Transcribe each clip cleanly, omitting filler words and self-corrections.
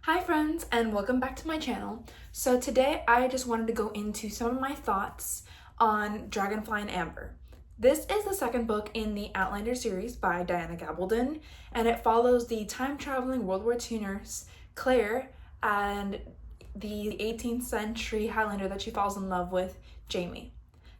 Hi friends, and welcome back to my channel. So today I just wanted to go into some of my thoughts on Dragonfly and Amber. This is the second book in the Outlander series by Diana Gabaldon, and it follows the time-traveling World War II nurse Claire and the 18th century Highlander that she falls in love with, Jamie.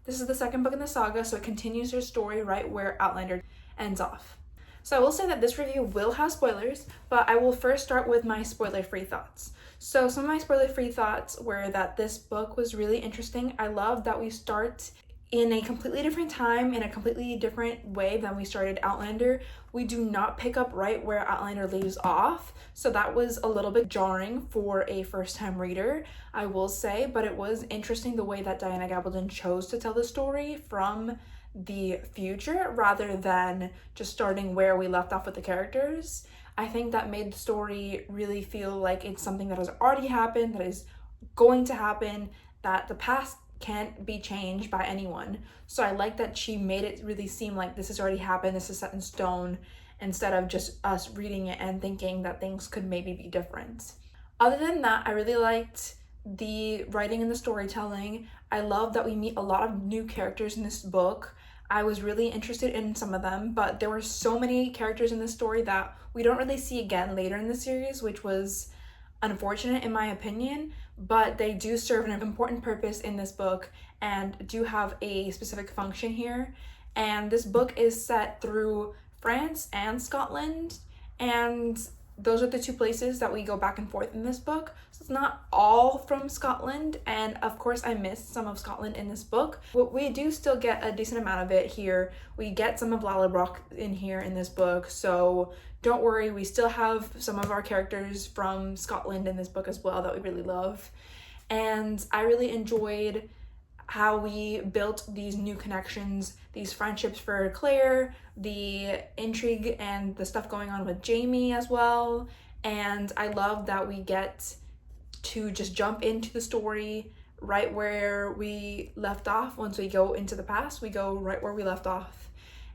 This is the second book in the saga, so it continues her story right where Outlander ends off. So I will say that this review will have spoilers, but I will first start with my spoiler-free thoughts. So some of my spoiler-free thoughts were that this book was really interesting. I love that we start in a completely different time, in a completely different way than we started Outlander. We do not pick up right where Outlander leaves off, so that was a little bit jarring for a first-time reader, I will say, but it was interesting the way that Diana Gabaldon chose to tell the story from the future rather than just starting where we left off with the characters. I think that made the story really feel like it's something that has already happened, that is going to happen, that the past can't be changed by anyone. So I like that she made it really seem like this has already happened, this is set in stone, instead of just us reading it and thinking that things could maybe be different. Other than that, I really liked the writing and the storytelling. I love that we meet a lot of new characters in this book. I was really interested in some of them, but there were so many characters in this story that we don't really see again later in the series, which was unfortunate in my opinion, but they do serve an important purpose in this book and do have a specific function here. And this book is set through France and Scotland, and those are the two places that we go back and forth in this book. So it's not all from Scotland, and of course I missed some of Scotland in this book, but we do still get a decent amount of it here. We get some of Lallybroch in here in this book, so don't worry, we still have some of our characters from Scotland in this book as well that we really love. And I really enjoyed how we built these new connections, these friendships for Claire, the intrigue and the stuff going on with Jamie as well. And I love that we get to just jump into the story right where we left off. Once we go into the past, we go right where we left off.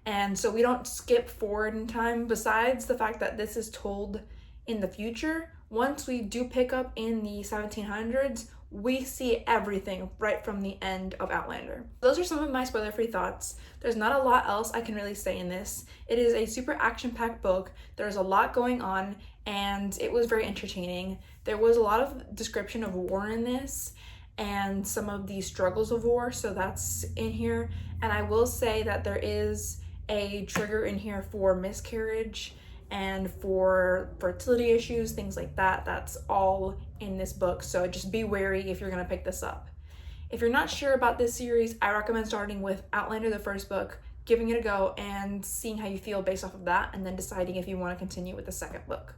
And so we don't skip forward in time, besides the fact that this is told in the future. Once we do pick up in the 1700s, we see everything right from the end of Outlander. Those are some of my spoiler-free thoughts. There's not a lot else I can really say in this. It is a super action-packed book. There's a lot going on, and it was very entertaining. There was a lot of description of war in this, and some of the struggles of war, so that's in here. And I will say that there is a trigger in here for miscarriage and for fertility issues, things like that. That's all in this book, so just be wary if you're gonna pick this up. If you're not sure about this series, I recommend starting with Outlander, the first book, giving it a go and seeing how you feel based off of that, and then deciding if you want to continue with the second book.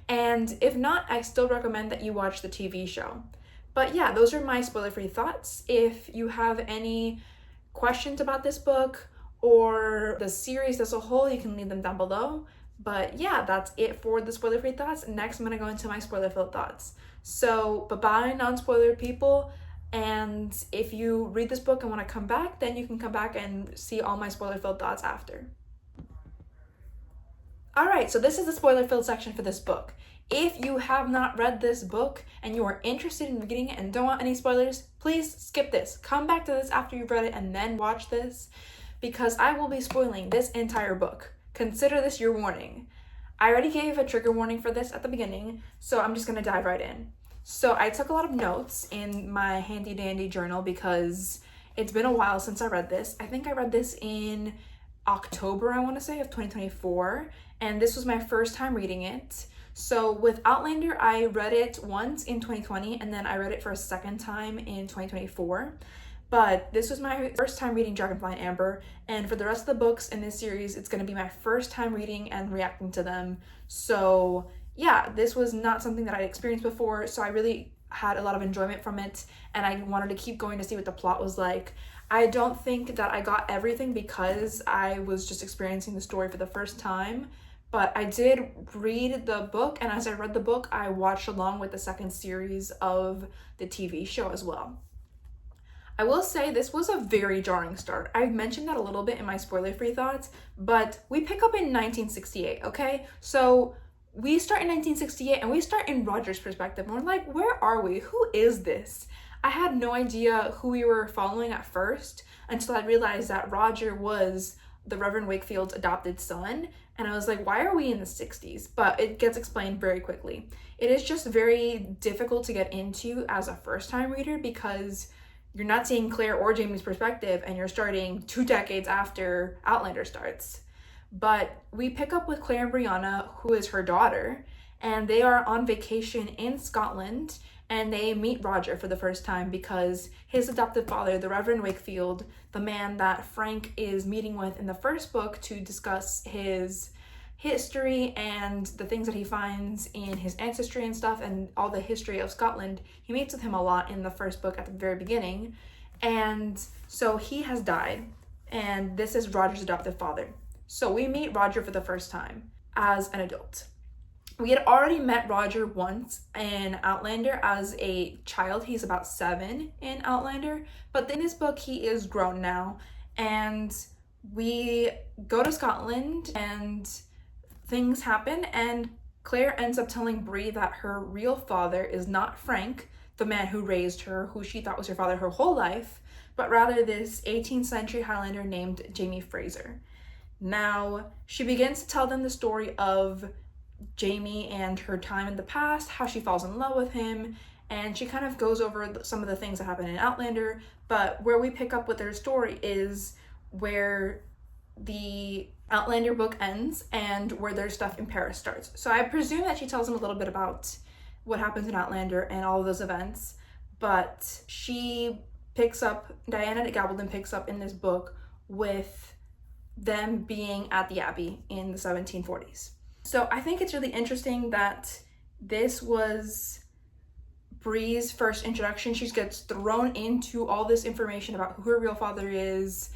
And if not, I still recommend that you watch the TV show. But yeah, those are my spoiler-free thoughts. If you have any questions about this book or the series as a whole, you can leave them down below. But yeah, that's it for the spoiler-free thoughts. Next, I'm gonna go into my spoiler-filled thoughts. So bye-bye, non-spoiler people. And if you read this book and want to come back, then you can come back and see all my spoiler-filled thoughts after. Alright, so this is the spoiler-filled section for this book. If you have not read this book and you are interested in reading it and don't want any spoilers, please skip this. Come back to this after you've read it and then watch this, because I will be spoiling this entire book. Consider this your warning. I already gave a trigger warning for this at the beginning, so I'm just gonna dive right in. So I took a lot of notes in my handy dandy journal because it's been a while since I read this. I think I read this in October, I wanna say, of 2024, and this was my first time reading it. So with Outlander, I read it once in 2020, and then I read it for a second time in 2024. But this was my first time reading Dragonfly and Amber, and for the rest of the books in this series, it's going to be my first time reading and reacting to them. So yeah, this was not something that I'd experienced before, so I really had a lot of enjoyment from it, and I wanted to keep going to see what the plot was like. I don't think that I got everything because I was just experiencing the story for the first time, but I did read the book, and as I read the book, I watched along with the second series of the TV show as well. I will say this was a very jarring start. I mentioned that a little bit in my spoiler-free thoughts, but we pick up in 1968, okay? So we start in 1968 and we start in Roger's perspective. And we're like, where are we? Who is this? I had no idea who we were following at first until I realized that Roger was the Reverend Wakefield's adopted son. And I was like, why are we in the 60s? But it gets explained very quickly. It is just very difficult to get into as a first-time reader because you're not seeing Claire or Jamie's perspective and you're starting 2 decades after Outlander starts. But we pick up with Claire and Brianna, who is her daughter, and they are on vacation in Scotland, and they meet Roger for the first time because his adoptive father, the Reverend Wakefield, the man that Frank is meeting with in the first book to discuss his history and the things that he finds in his ancestry and stuff and all the history of Scotland, he meets with him a lot in the first book at the very beginning. And so he has died, and this is Roger's adoptive father. So we meet Roger for the first time as an adult. We had already met Roger once in Outlander as a child. He's about 7 in Outlander, but in this book he is grown now, and we go to Scotland and things happen, and Claire ends up telling Bree that her real father is not Frank, the man who raised her, who she thought was her father her whole life, but rather this 18th century Highlander named Jamie Fraser. Now, she begins to tell them the story of Jamie and her time in the past, how she falls in love with him, and she kind of goes over some of the things that happen in Outlander, but where we pick up with their story is where the Outlander book ends and where their stuff in Paris starts. So I presume that she tells them a little bit about what happens in Outlander and all of those events, but Diana Gabaldon picks up in this book with them being at the Abbey in the 1740s. So I think it's really interesting that this was Bree's first introduction. She gets thrown into all this information about who her real father is,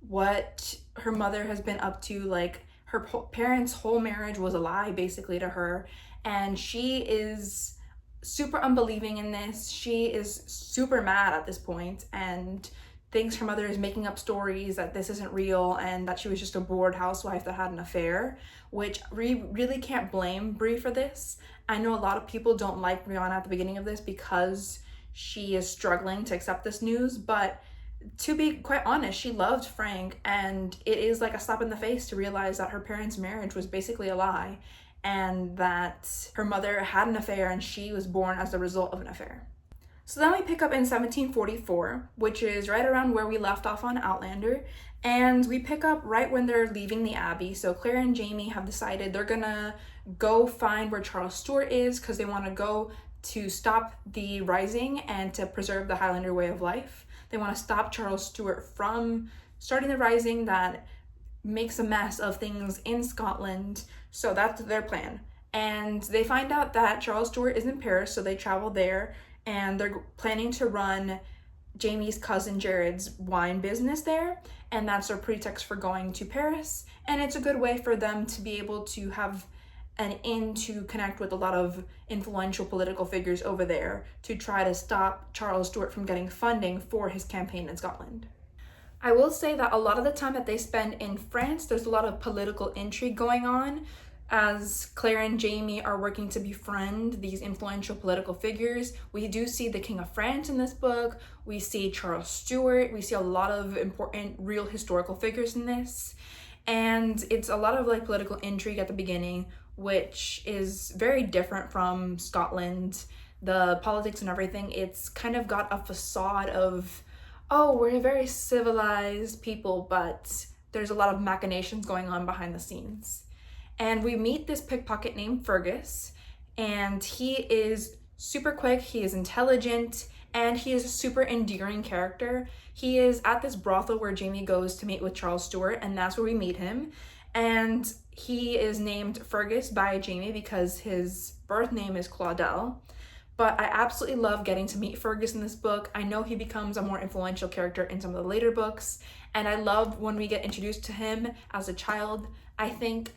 what her mother has been up to, like her parents' whole marriage was a lie basically to her, and she is super unbelieving in this. She is super mad at this point and thinks her mother is making up stories, that this isn't real, and that she was just a bored housewife that had an affair, which we really can't blame Bree for this. I know a lot of people don't like Brianna at the beginning of this because she is struggling to accept this news, but to be quite honest, she loved Frank, and it is like a slap in the face to realize that her parents' marriage was basically a lie, and that her mother had an affair and she was born as the result of an affair. So then we pick up in 1744, which is right around where we left off on Outlander, and we pick up right when they're leaving the Abbey. So Claire and Jamie have decided they're gonna go find where Charles Stuart is because they want to go to stop the rising and to preserve the Highlander way of life. They want to stop Charles Stuart from starting the rising that makes a mess of things in Scotland. So that's their plan. And they find out that Charles Stuart is in Paris, so they travel there, and they're planning to run Jamie's cousin Jared's wine business there, and that's their pretext for going to Paris. And it's a good way for them to be able to have an in to connect with a lot of influential political figures over there to try to stop Charles Stuart from getting funding for his campaign in Scotland. I will say that a lot of the time that they spend in France, there's a lot of political intrigue going on as Claire and Jamie are working to befriend these influential political figures. We do see the King of France in this book. We see Charles Stuart. We see a lot of important real historical figures in this. And it's a lot of like political intrigue at the beginning, which is very different from Scotland. The politics and everything, it's kind of got a facade of, oh, we're a very civilized people, but there's a lot of machinations going on behind the scenes. And we meet this pickpocket named Fergus, and he is super quick, he is intelligent, and he is a super endearing character. He is at this brothel where Jamie goes to meet with Charles Stuart, and that's where we meet him. And he is named Fergus by Jamie because his birth name is Claudel. But I absolutely love getting to meet Fergus in this book. I know he becomes a more influential character in some of the later books, and I love when we get introduced to him as a child. I think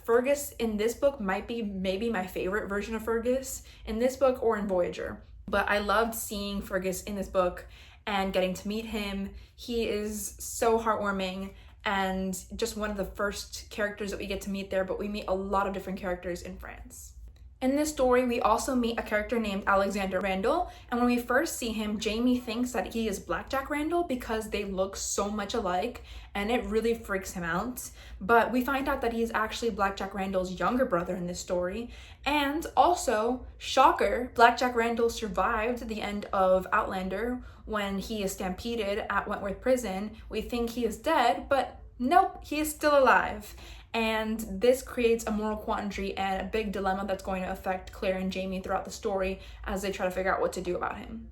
Fergus in this book might be maybe my favorite version of Fergus in this book or in Voyager. But I loved seeing Fergus in this book and getting to meet him. He is so heartwarming, and just one of the first characters that we get to meet there, but we meet a lot of different characters in France. In this story, we also meet a character named Alexander Randall, and when we first see him, Jamie thinks that he is Blackjack Randall because they look so much alike, and it really freaks him out. But we find out that he's actually Blackjack Randall's younger brother in this story, and also, shocker, Blackjack Randall survived the end of Outlander when he is stampeded at Wentworth Prison. We think he is dead, but nope, he is still alive. And this creates a moral quandary and a big dilemma that's going to affect Claire and Jamie throughout the story as they try to figure out what to do about him.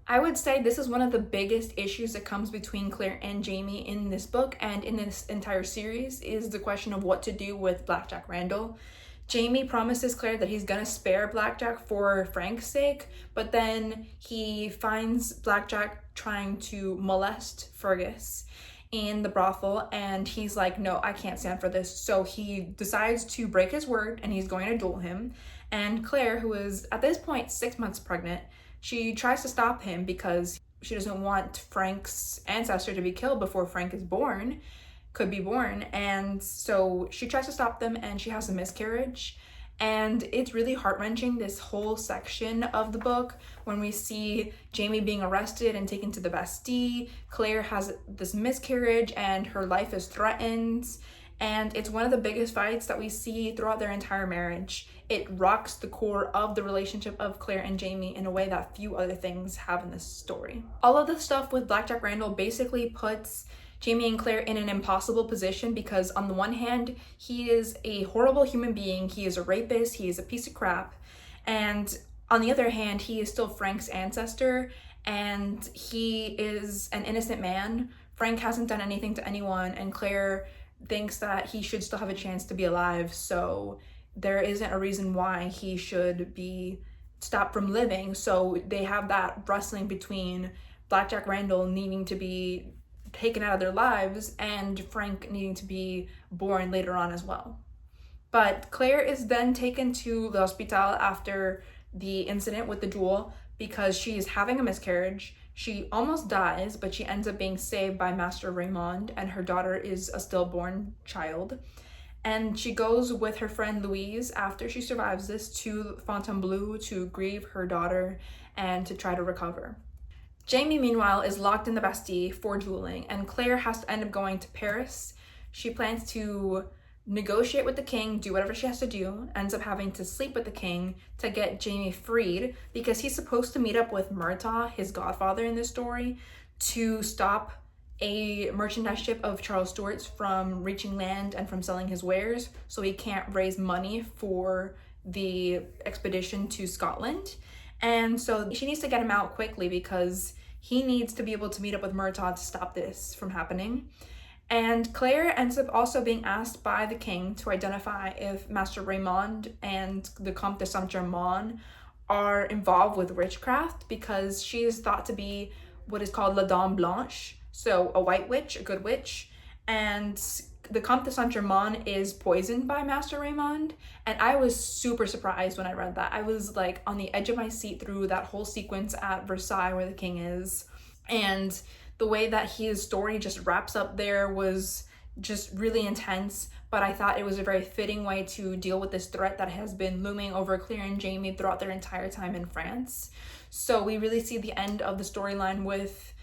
I would say this is one of the biggest issues that comes between Claire and Jamie in this book and in this entire series, is the question of what to do with Blackjack Randall. Jamie promises Claire that he's gonna spare Blackjack for Frank's sake, but then he finds Blackjack trying to molest Fergus in the brothel, and he's like, no, I can't stand for this. So he decides to break his word and he's going to duel him. And Claire, who is at this point 6 months pregnant, she tries to stop him because she doesn't want Frank's ancestor to be killed before Frank is born, could be born. And so she tries to stop them and she has a miscarriage. And it's really heart-wrenching, this whole section of the book, when we see Jamie being arrested and taken to the Bastille. Claire has this miscarriage and her life is threatened. And it's one of the biggest fights that we see throughout their entire marriage. It rocks the core of the relationship of Claire and Jamie in a way that few other things have in this story. All of the stuff with Blackjack Randall basically puts Jamie and Claire in an impossible position because on the one hand, he is a horrible human being, he is a rapist, he is a piece of crap, and on the other hand, he is still Frank's ancestor and he is an innocent man. Frank hasn't done anything to anyone and Claire thinks that he should still have a chance to be alive, so there isn't a reason why he should be stopped from living. So they have that wrestling between Blackjack Randall needing to be taken out of their lives and Frank needing to be born later on as well. But Claire is then taken to the hospital after the incident with the duel because she is having a miscarriage. She almost dies, but she ends up being saved by Master Raymond, and her daughter is a stillborn child. And she goes with her friend Louise after she survives this to Fontainebleau to grieve her daughter and to try to recover. Jamie, meanwhile, is locked in the Bastille for dueling, and Claire has to end up going to Paris. She plans to negotiate with the king, do whatever she has to do, ends up having to sleep with the king to get Jamie freed because he's supposed to meet up with Murtaugh, his godfather in this story, to stop a merchandise ship of Charles Stuart's from reaching land and from selling his wares, so he can't raise money for the expedition to Scotland. And so she needs to get him out quickly because he needs to be able to meet up with Murtaugh to stop this from happening. And Claire ends up also being asked by the king to identify if Master Raymond and the Comte de Saint-Germain are involved with witchcraft because she is thought to be what is called La Dame Blanche, so a white witch, a good witch. And the Comte de Saint-Germain is poisoned by Master Raymond, and I was super surprised when I read that. I was like on the edge of my seat through that whole sequence at Versailles where the king is, and the way that his story just wraps up there was just really intense, but I thought it was a very fitting way to deal with this threat that has been looming over Claire and Jamie throughout their entire time in France. So we really see the end of the storyline with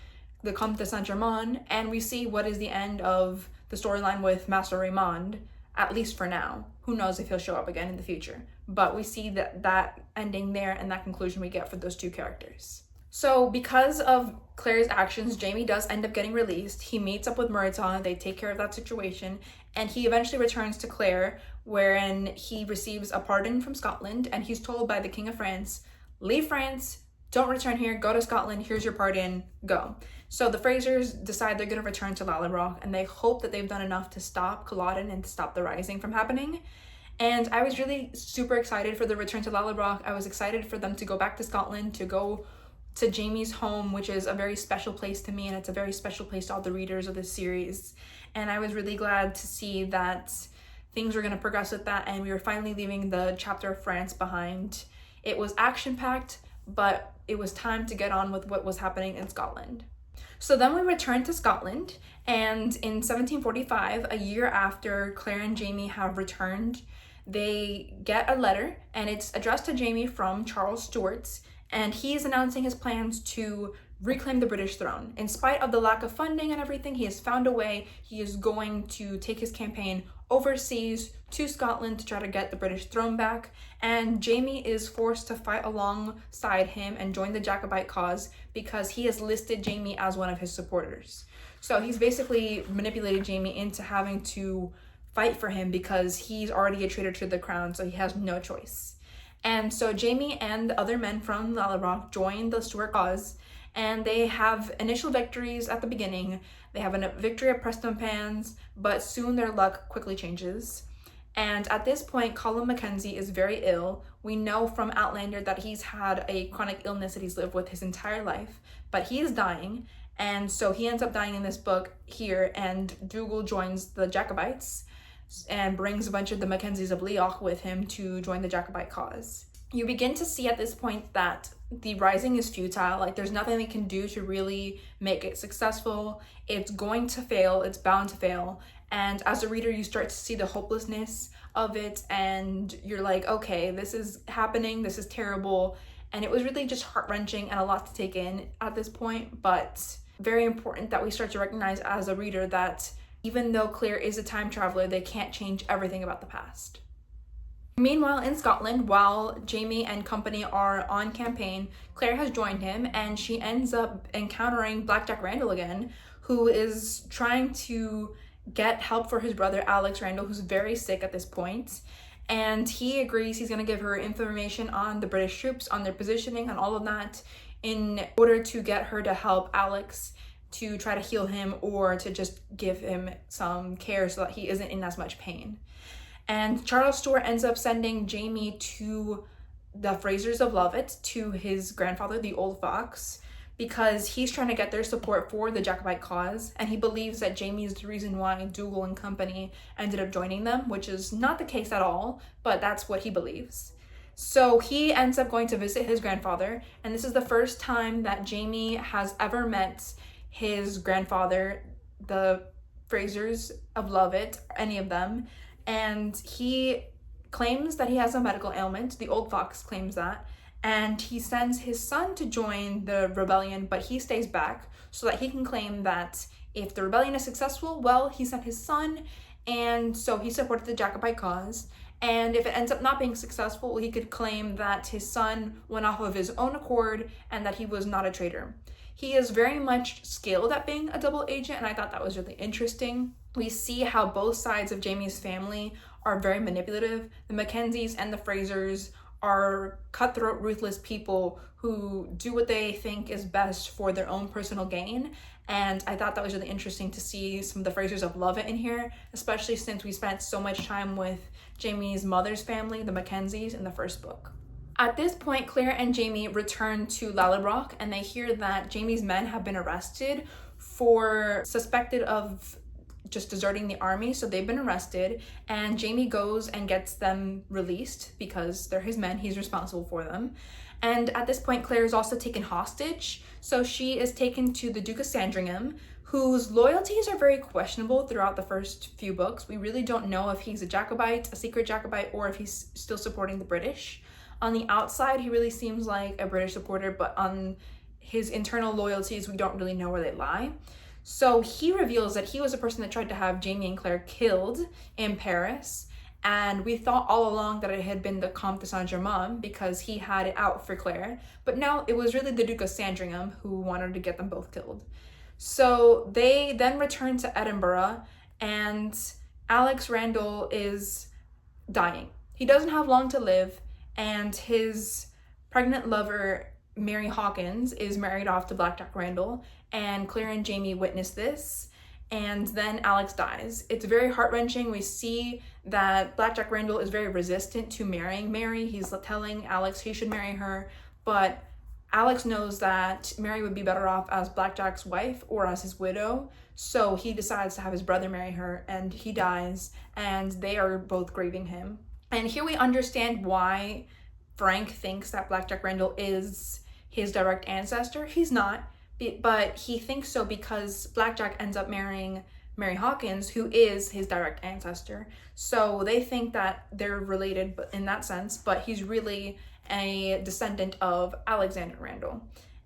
the Comte de Saint-Germain, and we see what is the end of the storyline with Master Raymond, at least for now. Who knows if he'll show up again in the future. But we see that ending there and that conclusion we get for those two characters. So because of Claire's actions, Jamie does end up getting released. He meets up with Murtaugh, they take care of that situation, and he eventually returns to Claire, wherein he receives a pardon from Scotland, and he's told by the King of France, leave France, don't return here, go to Scotland, here's your pardon, go. So the Frasers decide they're going to return to Lallybroch, and they hope that they've done enough to stop Culloden and to stop the Rising from happening. And I was really super excited for the return to Lallybroch. I was excited for them to go back to Scotland, to go to Jamie's home, which is a very special place to me, and it's a very special place to all the readers of this series. And I was really glad to see that things were going to progress with that, and we were finally leaving the chapter of France behind. It was action-packed, but it was time to get on with what was happening in Scotland. So then we return to Scotland, and in 1745, a year after Claire and Jamie have returned, they get a letter, and it's addressed to Jamie from Charles Stuart, and he's announcing his plans to reclaim the British throne. In spite of the lack of funding and everything, he has found a way. He is going to take his campaign overseas to Scotland to try to get the British throne back, and Jamie is forced to fight alongside him and join the Jacobite cause because he has listed Jamie as one of his supporters. So he's basically manipulated Jamie into having to fight for him because he's already a traitor to the crown, so he has no choice. And so Jamie and the other men from Lalla join the Stuart cause, and they have initial victories at the beginning. They have a victory at Prestonpans, but soon their luck quickly changes. And at this point, Colin Mackenzie is very ill. We know from Outlander that he's had a chronic illness that he's lived with his entire life, but he is dying. And so he ends up dying in this book here, and Dougal joins the Jacobites and brings a bunch of the Mackenzies of Leoch with him to join the Jacobite cause. You begin to see at this point that the rising is futile. Like, there's nothing they can do to really make it successful. It's going to fail. It's bound to fail. And as a reader, you start to see the hopelessness of it, and you're like, okay, this is happening. This is terrible. And it was really just heart-wrenching and a lot to take in at this point, but very important that we start to recognize as a reader that even though Claire is a time traveler, they can't change everything about the past. Meanwhile, in Scotland, while Jamie and company are on campaign, Claire has joined him, and she ends up encountering Blackjack Randall again, who is trying to get help for his brother Alex Randall, who's very sick at this point. And he agrees he's going to give her information on the British troops, on their positioning, and all of that in order to get her to help Alex to try to heal him or to just give him some care so that he isn't in as much pain. And Charles Stuart ends up sending Jamie to the Frasers of Lovett, to his grandfather, the Old Fox, because he's trying to get their support for the Jacobite cause, and he believes that Jamie is the reason why Dougal and company ended up joining them, which is not the case at all, but that's what he believes. So he ends up going to visit his grandfather, and this is the first time that Jamie has ever met his grandfather, the Frasers of Lovett, any of them, and he claims that he has a medical ailment. The Old Fox claims that, and he sends his son to join the rebellion, but he stays back so that he can claim that if the rebellion is successful, well, he sent his son, and so he supported the Jacobite cause. And if it ends up not being successful, he could claim that his son went off of his own accord and that he was not a traitor. He is very much skilled at being a double agent, and I thought that was really interesting. We see how both sides of Jamie's family are very manipulative. The Mackenzies and the Frasers are cutthroat, ruthless people who do what they think is best for their own personal gain. And I thought that was really interesting to see some of the Frasers of Lovett in here, especially since we spent so much time with Jamie's mother's family, the Mackenzies, in the first book. At this point, Claire and Jamie return to Lalla, and they hear that Jamie's men have been arrested for suspected of just deserting the army, so they've been arrested, and Jamie goes and gets them released because they're his men, he's responsible for them. And at this point, Claire is also taken hostage, so she is taken to the Duke of Sandringham, whose loyalties are very questionable throughout the first few books. We really don't know if he's a Jacobite, a secret Jacobite, or if he's still supporting the British. On the outside, he really seems like a British supporter, but on his internal loyalties, we don't really know where they lie. So he reveals that he was a person that tried to have Jamie and Claire killed in Paris, and we thought all along that it had been the Comte de Saint-Germain because he had it out for Claire, but no, it was really the Duke of Sandringham who wanted to get them both killed. So they then return to Edinburgh, and Alex Randall is dying. He doesn't have long to live, and his pregnant lover, Mary Hawkins, is married off to Blackjack Randall, and Claire and Jamie witness this, and then Alex dies. It's very heart-wrenching. We see that Blackjack Randall is very resistant to marrying Mary. He's telling Alex he should marry her, but Alex knows that Mary would be better off as Blackjack's wife or as his widow, so he decides to have his brother marry her, and he dies, and they are both grieving him. And here we understand why Frank thinks that Blackjack Randall is his direct ancestor. He's not, but he thinks so because Blackjack ends up marrying Mary Hawkins, who is his direct ancestor. So they think that they're related in that sense, but he's really a descendant of Alexander Randall.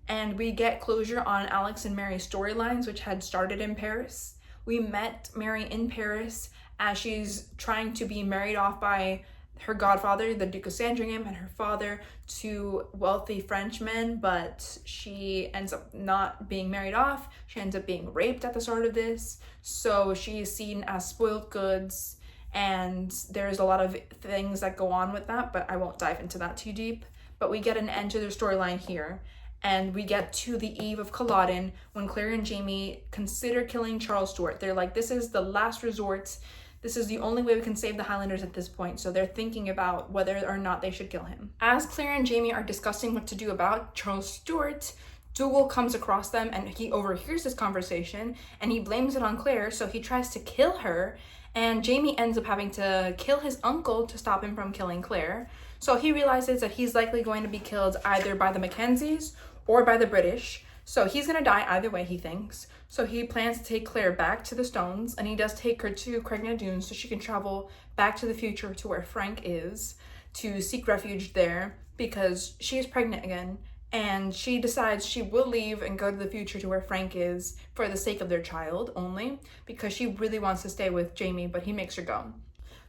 And we get closure on Alex and Mary's storylines, which had started in Paris. We met Mary in Paris as she's trying to be married off by her godfather, the Duke of Sandringham, and her father to wealthy Frenchmen, but she ends up not being married off. She ends up being raped at the start of this, so she is seen as spoiled goods, and there's a lot of things that go on with that, but I won't dive into that too deep. But we get an end to their storyline here, and we get to the eve of Culloden when Claire and Jamie consider killing Charles Stuart. They're like, this is the last resort. This is the only way we can save the Highlanders at this point, so they're thinking about whether or not they should kill him. As Claire and Jamie are discussing what to do about Charles Stuart, Dougal comes across them and he overhears this conversation and he blames it on Claire, so he tries to kill her, and Jamie ends up having to kill his uncle to stop him from killing Claire. So he realizes that he's likely going to be killed either by the Mackenzies or by the British. So he's gonna die either way, he thinks. So he plans to take Claire back to the Stones, and he does take her to Craignadoon so she can travel back to the future to where Frank is to seek refuge there because she is pregnant again, and she decides she will leave and go to the future to where Frank is for the sake of their child only, because she really wants to stay with Jamie, but he makes her go.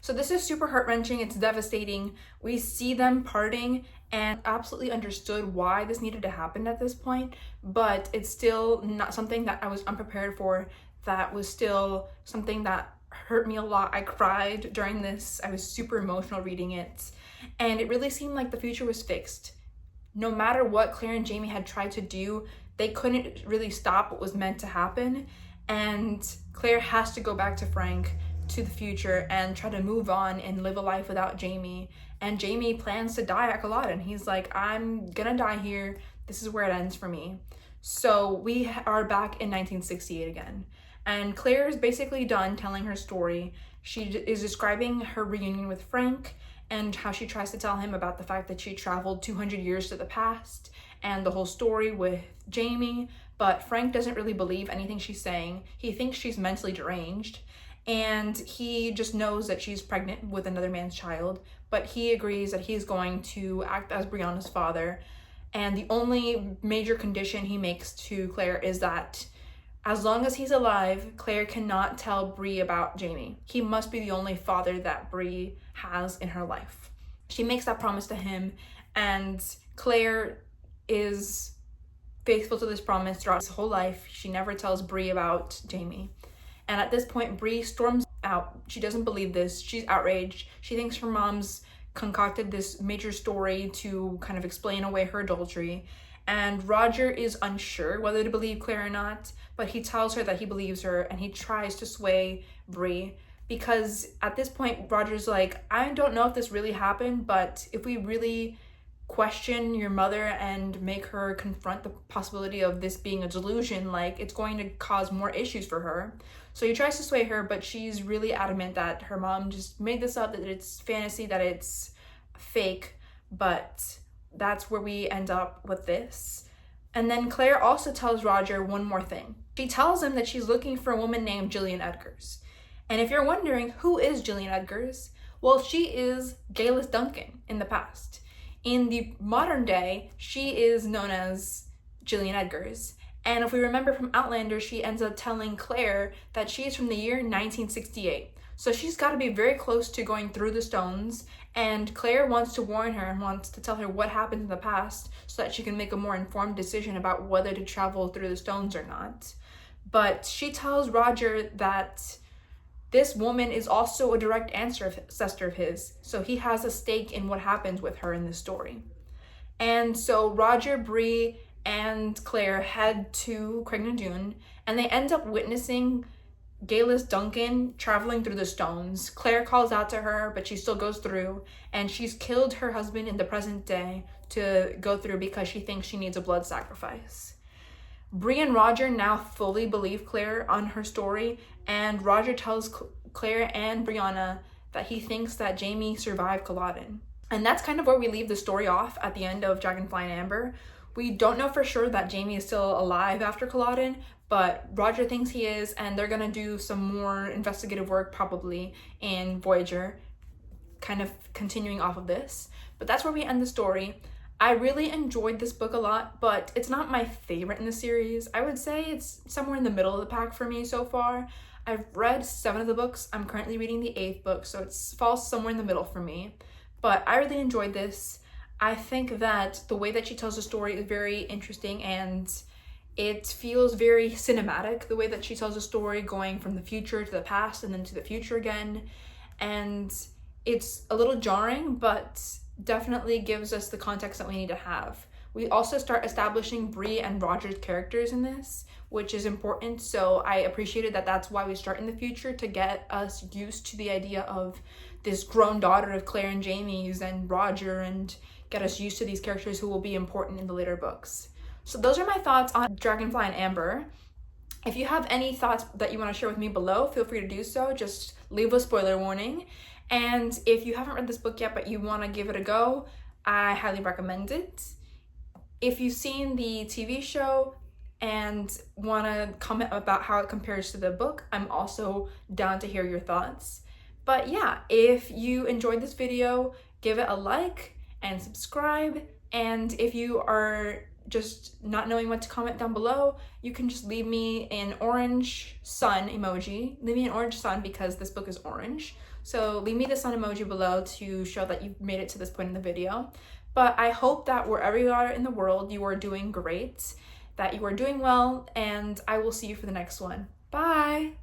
So this is super heart-wrenching, it's devastating. We see them parting and absolutely understood why this needed to happen at this point, but it's still not something that I was unprepared for. That was still something that hurt me a lot. I cried during this. I was super emotional reading it, and it really seemed like the future was fixed. No matter what Claire and Jamie had tried to do, they couldn't really stop what was meant to happen, and Claire has to go back to Frank, to the future, and try to move on and live a life without Jamie. And Jamie plans to die at Culloden. He's like, I'm gonna die here. This is where it ends for me. So we are back in 1968 again. And Claire is basically done telling her story. She is describing her reunion with Frank and how she tries to tell him about the fact that she traveled 200 years to the past and the whole story with Jamie. But Frank doesn't really believe anything she's saying. He thinks she's mentally deranged, and he just knows that she's pregnant with another man's child, but he agrees that he's going to act as Brianna's father. And the only major condition he makes to Claire is that as long as he's alive, Claire cannot tell Bree about Jamie. He must be the only father that Bree has in her life. She makes that promise to him, and Claire is faithful to this promise throughout his whole life. She never tells Bree about Jamie. And at this point, Bree storms out. She doesn't believe this. She's outraged. She thinks her mom's concocted this major story to kind of explain away her adultery. And Roger is unsure whether to believe Claire or not, but he tells her that he believes her, and he tries to sway Bree, because at this point, Roger's like, I don't know if this really happened, but if we really question your mother and make her confront the possibility of this being a delusion, like, it's going to cause more issues for her. So he tries to sway her, but she's really adamant that her mom just made this up, that it's fantasy, that it's fake. But that's where we end up with this. And then Claire also tells Roger one more thing. She tells him that she's looking for a woman named Gillian Edgars. And if you're wondering, who is Gillian Edgars? Well, she is Galis Duncan in the past. In the modern day, she is known as Gillian Edgars. And if we remember from Outlander, she ends up telling Claire that she's from the year 1968. So she's got to be very close to going through the stones, and Claire wants to warn her and wants to tell her what happened in the past so that she can make a more informed decision about whether to travel through the stones or not. But she tells Roger that this woman is also a direct ancestor of his, so he has a stake in what happens with her in this story. And so Roger, Bree, and Claire head to Craignadoon, and they end up witnessing Galis Duncan traveling through the stones. Claire calls out to her, but she still goes through, and she's killed her husband in the present day to go through because she thinks she needs a blood sacrifice. Bree and Roger now fully believe Claire on her story, and Roger tells Claire and Brianna that he thinks that Jamie survived Culloden. And that's kind of where we leave the story off at the end of Dragonfly and Amber. We don't know for sure that Jamie is still alive after Culloden, but Roger thinks he is, and they're gonna do some more investigative work probably in Voyager, kind of continuing off of this. But that's where we end the story. I really enjoyed this book a lot, but it's not my favorite in the series. I would say it's somewhere in the middle of the pack for me so far. I've read 7 of the books. I'm currently reading the 8th book, so it falls somewhere in the middle for me. But I really enjoyed this. I think that the way that she tells the story is very interesting, and it feels very cinematic, the way that she tells the story, going from the future to the past and then to the future again. And it's a little jarring, but definitely gives us the context that we need to have. We also start establishing Bree and Roger's characters in this, which is important. So I appreciated that that's why we start in the future, to get us used to the idea of this grown daughter of Claire and Jamie's and Roger, and get us used to these characters who will be important in the later books. So those are my thoughts on Dragonfly and Amber. If you have any thoughts that you want to share with me below, feel free to do so. Just leave a spoiler warning. And if you haven't read this book yet but you want to give it a go, I highly recommend it. If you've seen the TV show and want to comment about how it compares to the book, I'm also down to hear your thoughts. But yeah, if you enjoyed this video, give it a like and subscribe. And if you are just not knowing what to comment down below, you can just leave me an orange sun emoji. Leave me an orange sun because this book is orange. So leave me the sun emoji below to show that you've made it to this point in the video. But I hope that wherever you are in the world, you are doing great, that you are doing well, and I will see you for the next one. Bye!